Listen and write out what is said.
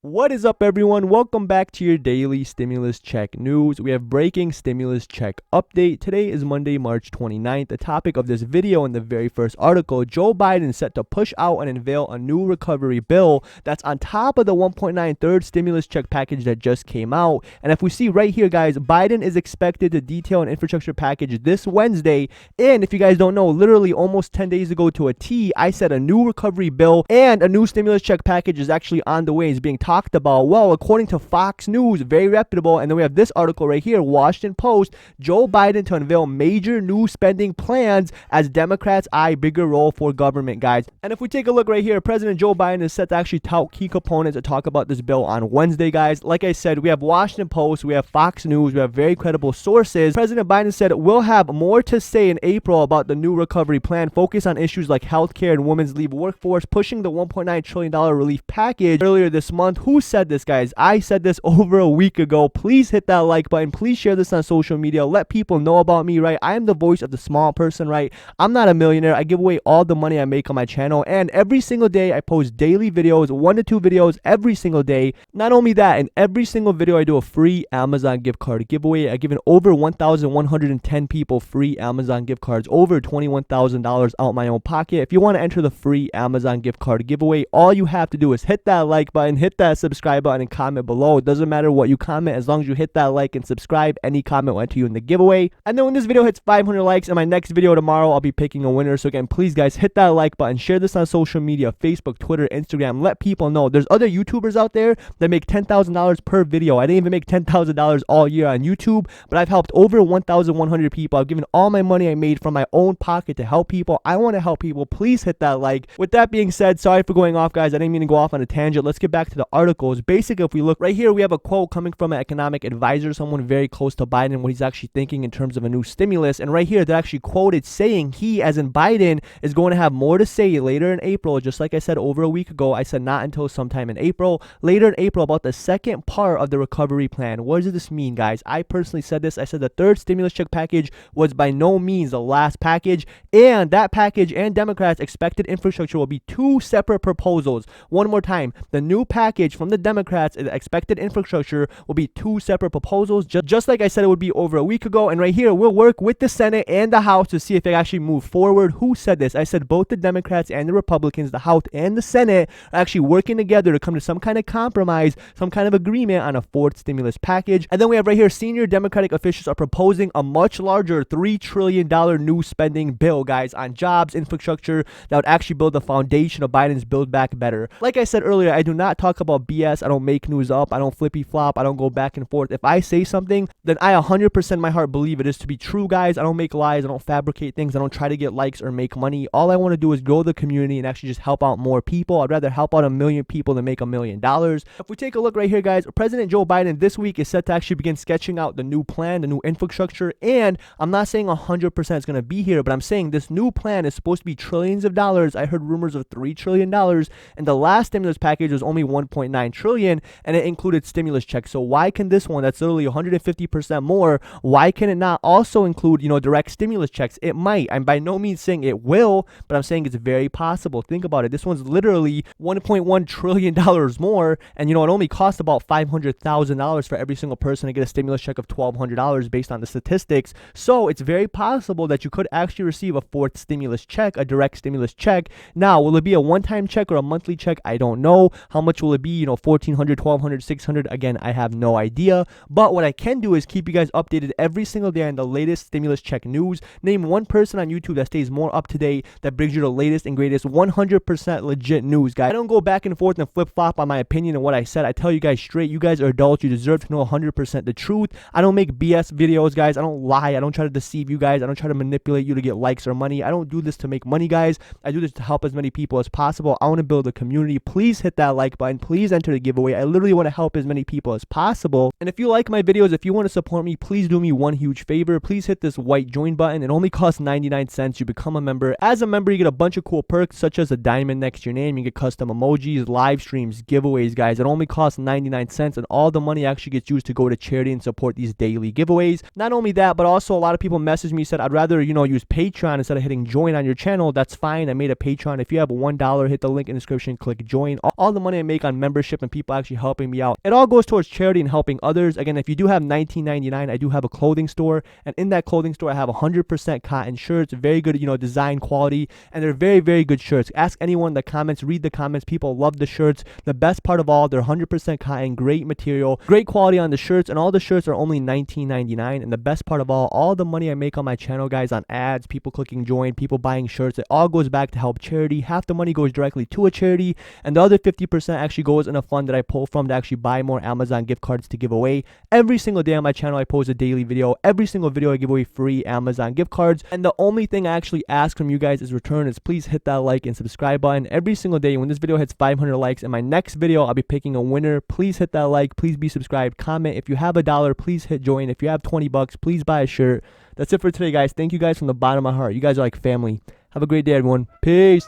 What is up, everyone? Welcome back to your daily stimulus check news. We have breaking stimulus check update. Today is Monday, March 29th. The topic of this video in the very first article, Joe Biden is set to push out and unveil a new recovery bill that's on top of the 1.9 third stimulus check package that just came out. And if we see right here, guys, Biden is expected to detail an infrastructure package this Wednesday. And if you guys don't know, literally almost 10 days ago to a T, I said a new recovery bill and a new stimulus check package is actually on the way. It's being talked about. Well, according to Fox News, very reputable, and then we have this article right here, Washington Post, Joe Biden to unveil major new spending plans as Democrats eye bigger role for government, guys. And if we take a look right here, President Joe Biden is set to actually tout key components to talk about this bill on Wednesday, guys. Like I said, we have Washington Post, we have Fox News, we have very credible sources. President Biden said we'll have more to say in April about the new recovery plan, focus on issues like healthcare and women's leave workforce, pushing the $1.9 trillion relief package earlier this month. Who said this, guys? I said this over a week ago. Please hit that like button. Please share this on social media. Let people know about me, right? I am the voice of the small person, right? I'm not a millionaire. I give away all the money I make on my channel, and every single day I post daily videos, 1 to 2 videos every single day. Not only that, in every single video I do a free Amazon gift card giveaway. I've given over 1,110 people free Amazon gift cards, over $21,000 out my own pocket. If you want to enter the free Amazon gift card giveaway, all you have to do is hit that like button, hit that subscribe button, and comment below. It doesn't matter what you comment, as long as you hit that like and subscribe, any comment will enter you in the giveaway. And then when this video hits 500 likes, in my next video tomorrow, I'll be picking a winner. So again, please guys, hit that like button, share this on social media, Facebook, Twitter, Instagram. Let people know. There's other YouTubers out there that make $10,000 per video. I didn't even make $10,000 all year on YouTube, but I've helped over 1,100 people. I've given all my money I made from my own pocket to help people. I want to help people. Please hit that like. With that being said, sorry for going off, guys. I didn't mean to go off on a tangent. Let's get back to the articles. Basically, if we look right here, we have a quote coming from an economic advisor, someone very close to Biden, what he's actually thinking in terms of a new stimulus. And right here, they're actually quoted saying he, as in Biden, is going to have more to say later in April. Just like I said over a week ago, I said not until sometime in April. Later in April, about the second part of the recovery plan. What does this mean, guys? I personally said this. I said the third stimulus check package was by no means the last package, and that package and Democrats' expected infrastructure will be two separate proposals. One more time, the new package from the Democrats, the expected infrastructure, will be two separate proposals, just like I said it would be over a week ago. And right here, we'll work with the Senate and the House to see if they actually move forward. Who said this? I said both the Democrats and the Republicans, the House and the Senate, are actually working together to come to some kind of compromise, some kind of agreement on a fourth stimulus package. And then we have right here, senior Democratic officials are proposing a much larger $3 trillion new spending bill, guys, on jobs, infrastructure, that would actually build the foundation of Biden's Build Back Better. Like I said earlier, I do not talk about BS. I don't make news up. I don't flippy flop. I don't go back and forth. If I say something, then I 100% in my heart believe it is to be true, guys. I don't make lies. I don't fabricate things. I don't try to get likes or make money. All I want to do is grow the community and actually just help out more people. I'd rather help out 1 million people than make $1 million. If we take a look right here, guys, President Joe Biden this week is set to actually begin sketching out the new plan, the new infrastructure. And I'm not saying 100% is going to be here, but I'm saying this new plan is supposed to be trillions of dollars. I heard rumors of $3 trillion, and the last stimulus package was only $1.9 trillion, and it included stimulus checks. So why can this one, that's literally 150% more, why can it not also include, direct stimulus checks? It might. I'm by no means saying it will, but I'm saying it's very possible. Think about it. This one's literally $1.1 trillion more, and it only costs about $500,000 for every single person to get a stimulus check of $1,200 based on the statistics. So it's very possible that you could actually receive a fourth stimulus check, a direct stimulus check. Now, will it be a one-time check or a monthly check? I don't know. How much will it be? $1,400, $1,200, $600? Again, I have no idea. But what I can do is keep you guys updated every single day on the latest stimulus check news. Name one person on YouTube that stays more up to date, that brings you the latest and greatest 100% legit news, guys. I don't go back and forth and flip-flop on my opinion and what I said. I tell you guys straight, you guys are adults. You deserve to know 100% the truth. I don't make BS videos, guys. I don't lie. I don't try to deceive you guys. I don't try to manipulate you to get likes or money. I don't do this to make money, guys. I do this to help as many people as possible. I want to build a community. Please hit that like button. Please enter the giveaway. I literally want to help as many people as possible. And if you like my videos, if you want to support me, please do me one huge favor. Please hit this white join button. It only costs 99 cents. You become a member. As a member, you get a bunch of cool perks, such as a diamond next to your name. You get custom emojis, live streams, giveaways, guys. It only costs 99 cents, and all the money actually gets used to go to charity and support these daily giveaways. Not only that, but also a lot of people messaged me, said, I'd rather, use Patreon instead of hitting join on your channel. That's fine. I made a Patreon. If you have $1, hit the link in the description, click join. All the money I make on membership membership and people actually helping me out. It all goes towards charity and helping others. Again, if you do have $19.99, I do have a clothing store, and in that clothing store I have 100% cotton shirts, very good, design quality, and they're very, very good shirts. Ask anyone in the comments, read the comments. People love the shirts. The best part of all, they're 100% cotton, great material, great quality on the shirts, and all the shirts are only $19.99. And the best part of all the money I make on my channel, guys, on ads, people clicking join, people buying shirts, it all goes back to help charity. Half the money goes directly to a charity, and the other 50% actually goes in a fund that I pull from to actually buy more Amazon gift cards to give away. Every single day on my channel I post a daily video. Every single video I give away free Amazon gift cards, and the only thing I actually ask from you guys is return is please hit that like and subscribe button every single day. When this video hits 500 likes, in my next video I'll be picking a winner. Please hit that like, please be subscribed, comment. If you have $1, please hit join. If you have 20 bucks, please buy a shirt. That's it for today, guys. Thank you guys from the bottom of my heart. You guys are like family. Have a great day, everyone. Peace.